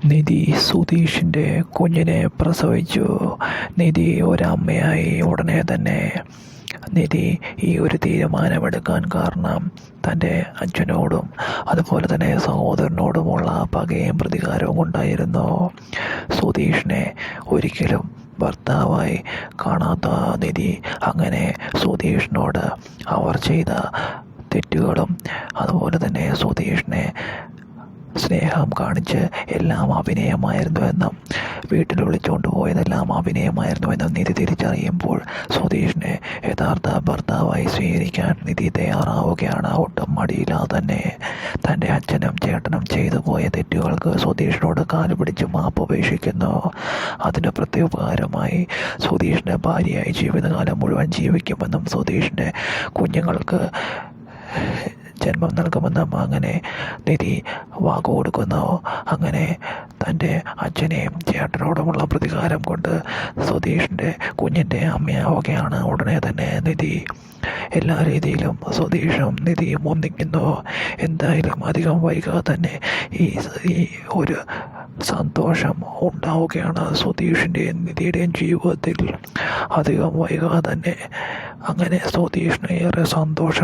നിധി സുധീഷിൻ്റെ കുഞ്ഞിനെ പ്രസവിച്ചു. നിധി ഒരമ്മയായി ഉടനെ തന്നെ നിധി ഈ ഒരു തീരുമാനമെടുക്കാൻ കാരണം തൻ്റെ അച്ഛനോടും അതുപോലെ തന്നെ സഹോദരനോടുമുള്ള പകയും പ്രതികാരവും കൊണ്ടായിരുന്നു. സുധീഷിനെ ഒരിക്കലും ഭർത്താവായി കാണാത്ത നിധി അങ്ങനെ സുധീഷിനോട് അവർ ചെയ്ത തെറ്റുകളും അതുപോലെ തന്നെ സുധീഷിനെ സ്നേഹം കാണിച്ച് എല്ലാം അഭിനയമായിരുന്നുവെന്നും വീട്ടിൽ വിളിച്ചുകൊണ്ട് പോയതെല്ലാം അഭിനയമായിരുന്നുവെന്നും നിധി തിരിച്ചറിയുമ്പോൾ സുധീഷിനെ യഥാർത്ഥ ഭർത്താവായി സ്വീകരിക്കാൻ നിധി തയ്യാറാവുകയാണ്. ഒട്ടും മടിയില്ലാതെ തന്നെ തൻ്റെ അച്ഛനും ചേട്ടനും ചെയ്തു പോയ തെറ്റുകൾക്ക് സുധീഷിനോട് കാല് പിടിച്ച് മാപ്പപേക്ഷിക്കുന്നു. അതിന് പ്രത്യുപകാരമായി സുധീഷിൻ്റെ ഭാര്യയായി ജീവിതകാലം മുഴുവൻ ജീവിക്കുമെന്നും സുധീഷിൻ്റെ കുഞ്ഞുങ്ങൾക്ക് ജന്മം നൽകുമെന്നും അങ്ങനെ നിധി വാക്കു കൊടുക്കുന്നു. അങ്ങനെ തൻ്റെ അച്ഛനെയും ചേട്ടനോടുമുള്ള പ്രതികാരം കൊണ്ട് സുധീഷിൻ്റെ കുഞ്ഞിൻ്റെ അമ്മയാവുകയാണ് ഉടനെ തന്നെ നിധി. എല്ലാ രീതിയിലും സുധീഷും നിധിയും ഒന്നിക്കുന്നു. എന്തായാലും അധികം വൈകാതെ തന്നെ ഈ ഒരു സന്തോഷം ഉണ്ടാവുകയാണ് സുധീഷിൻ്റെയും നിധിയുടെയും ജീവിതത്തിൽ. അധികം വൈകാതെ തന്നെ അങ്ങനെ സുധീഷിന് ഏറെ സന്തോഷം